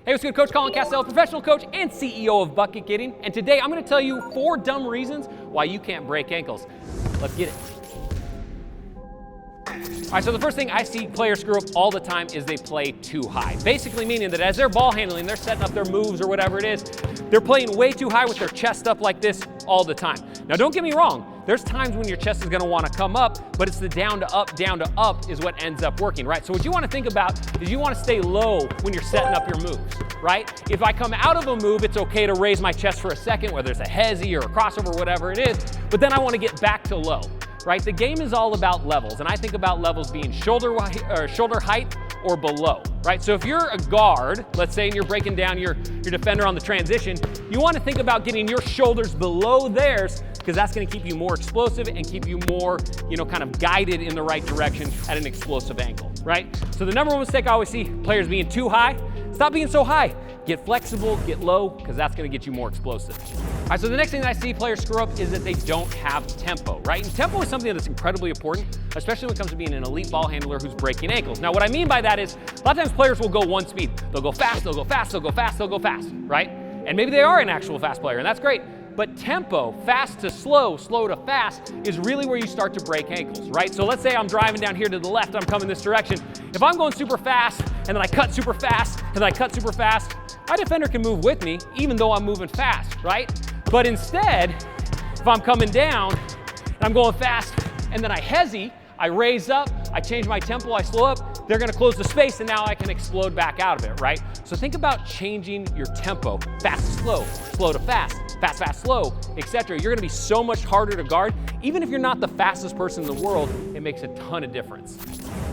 Hey, what's good? Coach Colin Castell, professional coach and CEO of Bucket Getting. And today I'm going to tell you 4 dumb reasons why you can't break ankles. Let's get it. All right, so the first thing I see players screw up all the time is they play too high. Basically meaning that as they're ball handling, they're setting up their moves or whatever it is, they're playing way too high with their chest up like this all the time. Now don't get me wrong, there's times when your chest is gonna wanna come up, but it's the down to up is what ends up working, right? So what you wanna think about is you wanna stay low when you're setting up your moves, right? If I come out of a move, it's okay to raise my chest for a second, whether it's a hezzy or a crossover, whatever it is, but then I wanna get back to low. Right? The game is all about levels, and I think about levels being shoulder height or below, right? So if you're a guard, let's say, and you're breaking down your defender on the transition, you want to think about getting your shoulders below theirs, because that's going to keep you more explosive and keep you more, kind of guided in the right direction at an explosive angle, right? So the number one mistake I always see players being too high, stop being so high. Get flexible, get low, because that's going to get you more explosive. All right, so the next thing that I see players screw up is that they don't have tempo, right? And tempo is something that's incredibly important, especially when it comes to being an elite ball handler who's breaking ankles. Now, what I mean by that is a lot of times players will go one speed. They'll go fast, they'll go fast, they'll go fast, they'll go fast, right? And maybe they are an actual fast player, and that's great. But tempo, fast to slow, slow to fast, is really where you start to break ankles, right? So let's say I'm driving down here to the left, I'm coming this direction. If I'm going super fast, and then I cut super fast, and then I cut super fast, my defender can move with me, even though I'm moving fast, right? But instead, if I'm coming down, and I'm going fast, and then I hezzy, I raise up, I change my tempo, I slow up, they're gonna close the space, and now I can explode back out of it, right? So think about changing your tempo, fast to slow, slow to fast, fast, slow, etc. You're gonna be so much harder to guard. Even if you're not the fastest person in the world, it makes a ton of difference.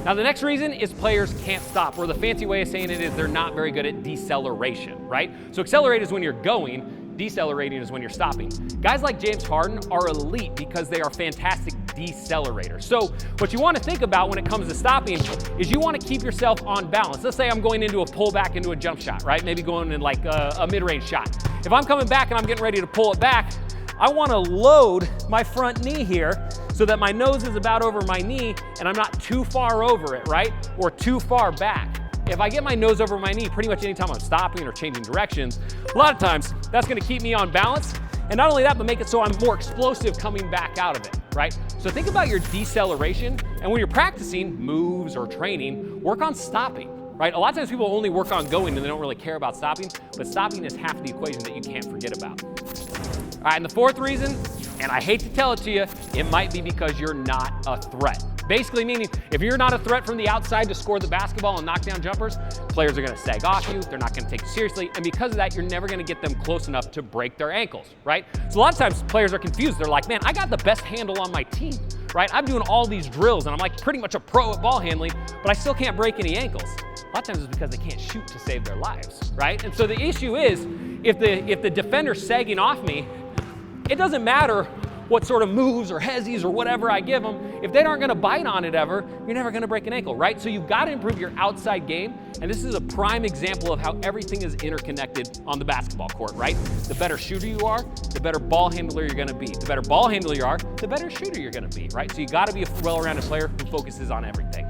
Now the next reason is players can't stop, or the fancy way of saying it is they're not very good at deceleration, right? So accelerate is when you're going, decelerating is when you're stopping. Guys like James Harden are elite because they are fantastic decelerators. So what you want to think about when it comes to stopping is you want to keep yourself on balance. Let's say I'm going into a pullback into a jump shot, right? Maybe going in like a mid-range shot. If I'm coming back and I'm getting ready to pull it back, I want to load my front knee here so that my nose is about over my knee and I'm not too far over it, right? Or too far back. If I get my nose over my knee pretty much anytime I'm stopping or changing directions, a lot of times that's going to keep me on balance. And not only that, but make it so I'm more explosive coming back out of it, right? So think about your deceleration, and when you're practicing moves or training, work on stopping, right? A lot of times people only work on going and they don't really care about stopping, but stopping is half the equation that you can't forget about. All right, and the fourth reason, and I hate to tell it to you, it might be because you're not a threat. Basically meaning, if you're not a threat from the outside to score the basketball and knock down jumpers, players are gonna sag off you, they're not gonna take you seriously, and because of that, you're never gonna get them close enough to break their ankles, right? So a lot of times players are confused. They're like, man, I got the best handle on my team, right? I'm doing all these drills and I'm like pretty much a pro at ball handling, but I still can't break any ankles. A lot of times it's because they can't shoot to save their lives, right? And so the issue is, if the defender's sagging off me, it doesn't matter what sort of moves or hezzies or whatever I give them, if they aren't gonna bite on it ever, you're never gonna break an ankle, right? So you've gotta improve your outside game, and this is a prime example of how everything is interconnected on the basketball court, right? The better shooter you are, the better ball handler you're gonna be. The better ball handler you are, the better shooter you're gonna be, right? So you gotta be a well-rounded player who focuses on everything.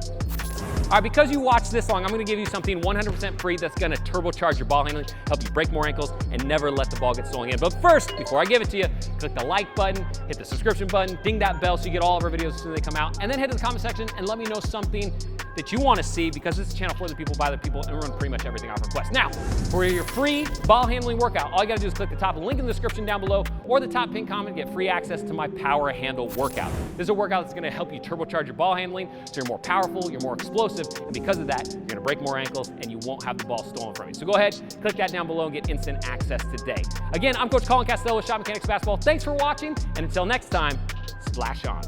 All right, because you watched this long, I'm gonna give you something 100% free that's gonna turbocharge your ball handling, help you break more ankles, and never let the ball get stolen again. But first, before I give it to you, click the like button, hit the subscription button, ding that bell so you get all of our videos as soon as they come out, and then head to the comment section and let me know something that you wanna see, because this is a channel for the people, by the people, and we run pretty much everything off request. Now, for your free ball handling workout, all you gotta do is click the top link in the description down below, or the top pinned comment, get free access to my power handle workout. This is a workout that's gonna help you turbocharge your ball handling, so you're more powerful, you're more explosive, and because of that, you're gonna break more ankles and you won't have the ball stolen from you. So go ahead, click that down below and get instant access today. Again, I'm Coach Colin Castell with ShotMechanics Basketball. Thanks for watching, and until next time, splash on.